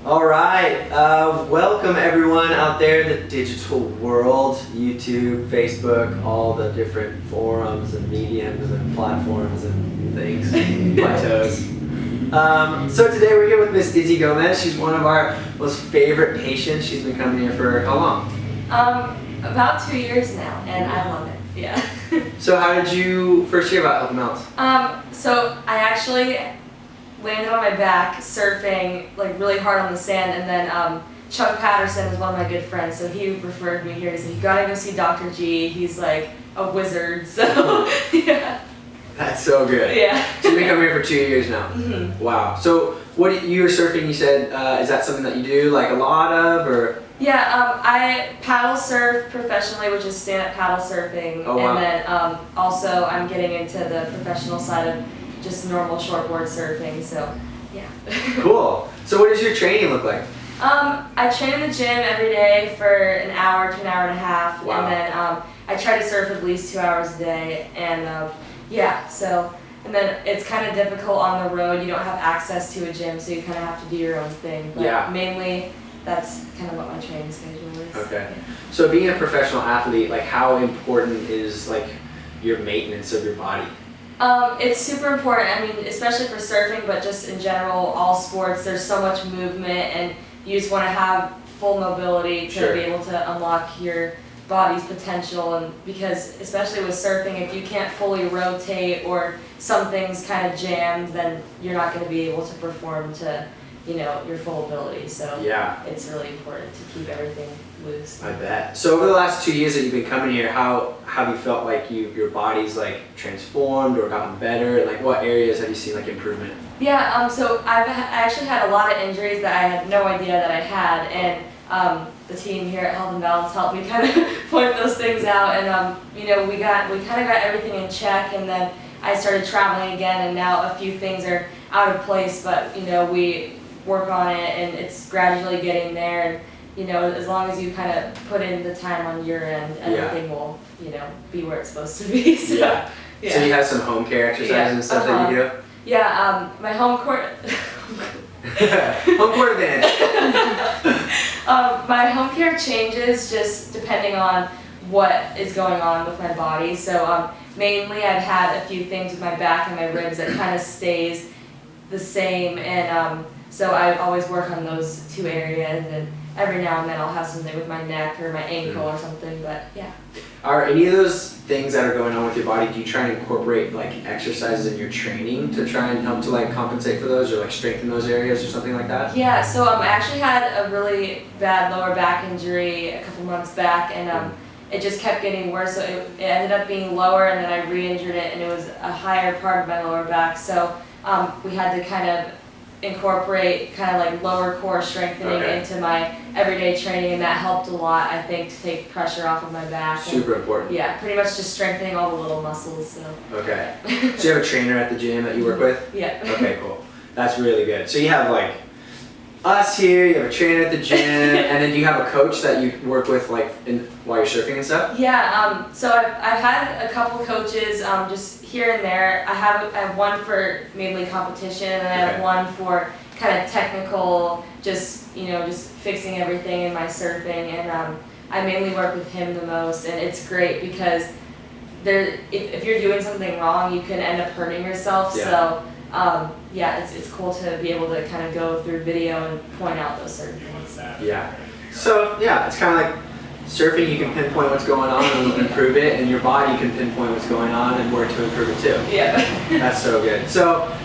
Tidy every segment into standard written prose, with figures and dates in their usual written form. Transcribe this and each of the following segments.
All right, welcome everyone out there in the digital world, YouTube, Facebook, all the different forums and mediums and platforms and things, plateaus. So today we're here with Miss Izzi Gomez. She's one of our most favorite patients. She's been coming here for how long? About 2 years now, and I love it, yeah. So how did you first hear about Health Mounts? So I actually landed on my back surfing like really hard on the sand, and then Chuck Patterson is one of my good friends, so he referred me here. He said, you gotta go see Dr. G, he's like a wizard, so yeah. That's so good. Yeah. So you've been coming here for 2 years now? Mm-hmm. Wow. So what you were surfing, you said, is that something that you do like a lot of, or? Yeah, I paddle surf professionally, which is stand-up paddle surfing. Oh, wow. And then also I'm getting into the professional side of just normal shortboard surfing, so yeah. Cool. So what does your training look like? I train in the gym every day for an hour to an hour and a half. Wow. And then I try to surf at least 2 hours a day, and yeah, so, and then it's kind of difficult on the road. You don't have access to a gym, so you kind of have to do your own thing. But yeah. Mainly, that's kind of what my training schedule is. Okay. Yeah. So being a professional athlete, like how important is like your maintenance of your body? It's super important. I mean, especially for surfing, but just in general, all sports, there's so much movement, and you just want to have full mobility to Sure. be able to unlock your body's potential. And because especially with surfing, if you can't fully rotate or something's kind of jammed, then you're not going to be able to perform to, you know, your full ability. So yeah, it's really important to keep everything loose. I bet. So over the last 2 years that you've been coming here, how have you felt like your body's like transformed or gotten better? Like what areas have you seen like improvement? Yeah, so I actually had a lot of injuries that I had no idea that I had, and the team here at Health and Balance helped me kind of point those things out, and you know, we kind of got everything in check, and then I started traveling again, and now a few things are out of place, but you know, we work on it, and it's gradually getting there, and you know, as long as you kind of put in the time on your end, everything will, you know, be where it's supposed to be. So, yeah. So you have some home care exercises and stuff that you do? Yeah, my home court. Home court advantage. My home care changes just depending on what is going on with my body. So mainly I've had a few things with my back and my ribs that kind of stays the same, and so I always work on those two areas, and every now and then I'll have something with my neck or my ankle or something, but yeah. Are any of those things that are going on with your body, do you try and incorporate like exercises in your training to try and help to like compensate for those or like strengthen those areas or something like that? Yeah, so I actually had a really bad lower back injury a couple months back, and it just kept getting worse, so it ended up being lower, and then I re-injured it, and it was a higher part of my lower back, so we had to kind of incorporate kind of like lower core strengthening into my everyday training, and that helped a lot, I think, to take pressure off of my back. Super important. Yeah, pretty much just strengthening all the little muscles. So. Okay. So you have a trainer at the gym that you work with? Yeah. Okay, cool. That's really good. So you have like us here, you have a trainer at the gym, and then you have a coach that you work with like while you're surfing and stuff? Yeah, so I've had a couple coaches just here and there. I have one for mainly competition, and I have one for kind of technical, just, you know, just fixing everything in my surfing, and I mainly work with him the most, and it's great because if you're doing something wrong, you can end up hurting yourself. Yeah. So yeah, it's cool to be able to kind of go through video and point out those certain things. Yeah. So yeah, it's kind of like surfing, you can pinpoint what's going on and improve it, and your body can pinpoint what's going on and work to improve it too. Yeah. That's so good. So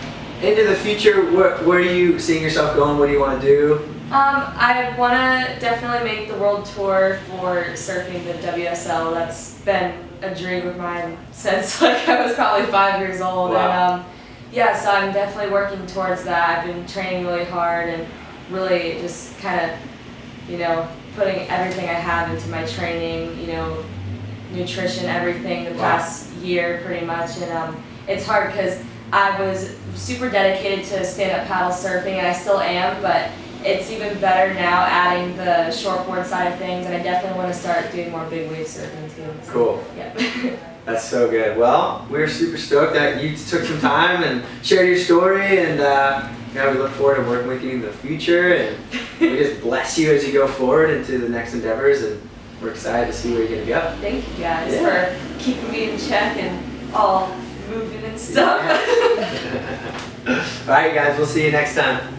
into the future, where are you seeing yourself going? What do you want to do? I want to definitely make the world tour for surfing the WSL. That's been a dream of mine since like I was probably 5 years old. Wow. And yeah, so I'm definitely working towards that. I've been training really hard and really just kind of, you know, putting everything I have into my training, you know, nutrition, everything the past year pretty much. And it's hard because I was super dedicated to stand-up paddle surfing, and I still am, but it's even better now adding the shortboard side of things, and I definitely want to start doing more big wave surfing too. So, cool. Yeah. That's so good. Well, we're super stoked that you took some time and shared your story, and yeah, we look forward to working with you in the future, and we just bless you as you go forward into the next endeavors, and we're excited to see where you're gonna go. Thank you guys for keeping me in check and all moving and stuff. All right, guys, we'll see you next time.